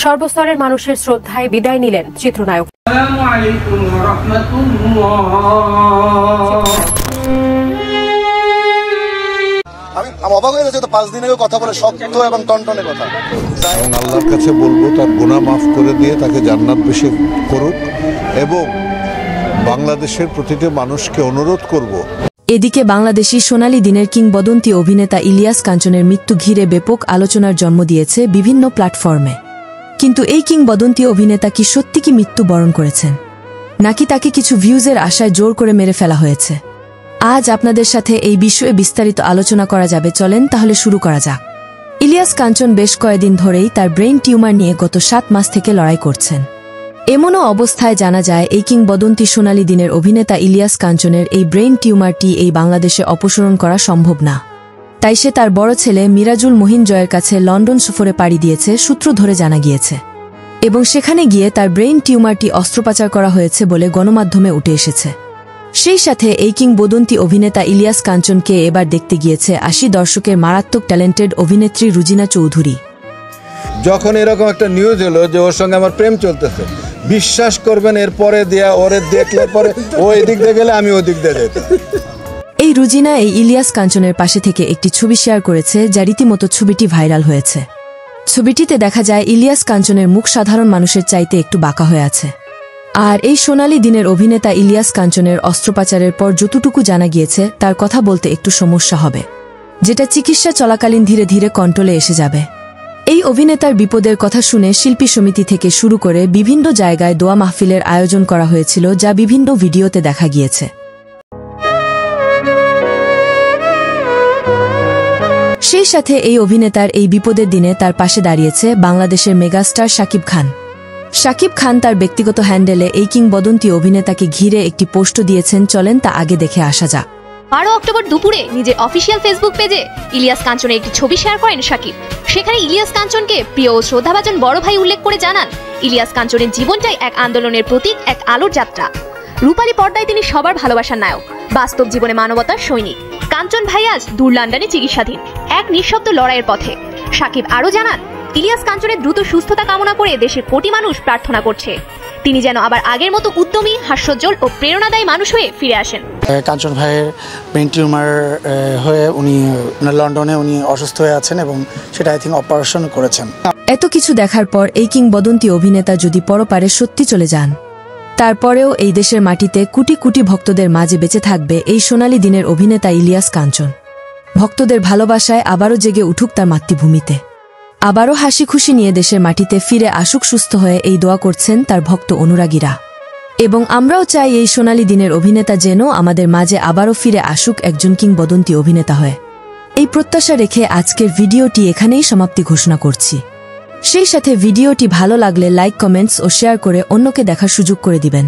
সর্বস্তরের মানুষের শ্রদ্ধায় বিদায় নিলেন চিত্রনায়ক। আমি অবাক হয়ে গেছি, 5 দিন আগে কথা বলে শক্ত এবং টনটনে কথা। এবং আল্লাহর কাছে বলবো তার গুনাহ মাফ করে দিয়ে তাকে জান্নাত বেশি করুক, এবং বাংলাদেশের প্রতিটি মানুষকে অনুরোধ করব। এদিকে বাংলাদেশি সোনালী দিনের কিংবদন্তি অভিনেতা ইলিয়াস কাঞ্চনের মৃত্যু ঘিরে ব্যাপক আলোচনার জন্ম দিয়েছে বিভিন্ন প্ল্যাটফর্মে। কিন্তু এই কিংবদন্তি অভিনেতা কি সত্যি কি মৃত্যুবরণ করেছেন, নাকি তাকে কিছু ভিউজের আশায় জোর করে মেরে ফেলা হয়েছে? আজ আপনাদের সাথে এই বিষয়ে বিস্তারিত আলোচনা করা যাবে। চলেন তাহলে শুরু করা যাক। ইলিয়াস কাঞ্চন বেশ কয়েকদিন ধরেই তার ব্রেইন টিউমার নিয়ে গত 7 মাস থেকে লড়াই করছেন। এমনও অবস্থায় জানা যায় এই কিংবদন্তি সোনালী দিনের অভিনেতা ইলিয়াস কাঞ্চনের এই ব্রেইন টিউমারটি এই বাংলাদেশে অপসারণ করা সম্ভব না। তাই সে তার বড় ছেলে মিরাজুল মহিন জয়ের কাছে লন্ডন সফরে পাড়ি দিয়েছে, সূত্র ধরে জানা গিয়েছে। এবং সেখানে গিয়ে তার ব্রেইন টিউমারটি অস্ত্রোপচার করা হয়েছে বলে গণমাধ্যমে উঠে এসেছে। সেই সাথে এই কিংবদন্তি অভিনেতা ইলিয়াস কাঞ্চনকে এবার দেখতে গিয়েছে 80 দর্শকের মারাত্মক ট্যালেন্টেড অভিনেত্রী রুজিনা চৌধুরী। যখন এরকম একটা নিউজ এলো যে ওর সঙ্গে আমার প্রেম চলতেছে, বিশ্বাস করবেন এরপরে ওরে দেখলে পরে ও এদিক দিয়ে গেলে আমি ওদিক দিয়ে যেতাম। এই রুজিনা এই ইলিয়াস কাঞ্চনের পাশে থেকে একটি ছবি শেয়ার করেছে, যা রীতিমতো ছবিটি ভাইরাল হয়েছে। ছবিটিতে দেখা যায় ইলিয়াস কাঞ্চনের মুখ সাধারণ মানুষের চাইতে একটু বাঁকা হয়ে আছে। আর এই সোনালী দিনের অভিনেতা ইলিয়াস কাঞ্চনের অস্ত্রোপচারের পর যতটুকু জানা গিয়েছে তার কথা বলতে একটু সমস্যা হবে, যেটা চিকিৎসা চলাকালীন ধীরে ধীরে কন্ট্রোলে এসে যাবে। এই অভিনেতার বিপদের কথা শুনে শিল্পী সমিতি থেকে শুরু করে বিভিন্ন জায়গায় দোয়া মাহফিলের আয়োজন করা হয়েছিল, যা বিভিন্ন ভিডিওতে দেখা গিয়েছে। সেই সাথে এই অভিনেতার এই বিপদের দিনে তার পাশে দাঁড়িয়েছে বাংলাদেশের মেগাস্টার শাকিব খান। শাকিব খান তার ব্যক্তিগত হ্যান্ডেলে এই কিংবদন্তি অভিনেতাকে ঘিরে একটি পোস্ট দিয়েছেন। চলেন তা আগে দেখে আসা যাক। 12 অক্টোবর দুপুরে নিজের অফিসিয়াল ফেসবুক পেজে ইলিয়াস কাঞ্চনের একটি ছবি শেয়ার করেন শাকিব। সেখানে ইলিয়াস কাঞ্চনকে প্রিয় ও শ্রদ্ধাভাজন বড় ভাই উল্লেখ করে জানান, ইলিয়াস কাঞ্চনের জীবনটাই এক আন্দোলনের প্রতীক, এক আলোর যাত্রা। রূপালী পর্দায় তিনি সবার ভালোবাসার নায়ক, বাস্তব জীবনে মানবতার সৈনিক। কাঞ্চন ভাই আজ দূর লন্ডনে চিকিৎসাধীন, এক নিঃশব্দ লড়াইয়ের পথে। শাকিব আরও জানান, ইলিয়াস কাঞ্চনের দ্রুত সুস্থতা কামনা করে দেশের কোটি মানুষ প্রার্থনা করছে তিনি যেন আবার আগের মতো উদ্যমী, হাস্যোজ্জ্বল ও প্রেরণাদায়ী মানুষ হয়ে ফিরে আসেন। কাঞ্চন ভাইয়ের ব্রেন টিউমার হয়ে উনি লন্ডনে অসুস্থ হয়ে আছেন এবং সেটা আই থিঙ্ক অপারেশন করেছেন। এত কিছু দেখার পর এই কিংবদন্তি অভিনেতা যদি পরপারে সত্যি চলে যান, তারপরেও এই দেশের মাটিতে কোটি কোটি ভক্তদের মাঝে বেঁচে থাকবে এই সোনালী দিনের অভিনেতা ইলিয়াস কাঞ্চন। ভক্তদের ভালোবাসায় আবারও জেগে উঠুক তার মাতৃভূমিতে, আবারও হাসি খুশি নিয়ে দেশের মাটিতে ফিরে আসুক সুস্থ হয়ে, এই দোয়া করছেন তার ভক্ত অনুরাগীরা। এবং আমরাও চাই এই সোনালী দিনের অভিনেতা যেন আমাদের মাঝে আবারও ফিরে আসুক একজন কিংবদন্তি অভিনেতা হয়ে। এই প্রত্যাশা রেখে আজকের ভিডিওটি এখানেই সমাপ্তি ঘোষণা করছি। সেই সাথে ভিডিওটি ভালো লাগলে লাইক, কমেন্টস ও শেয়ার করে অন্যকে দেখার সুযোগ করে দিবেন।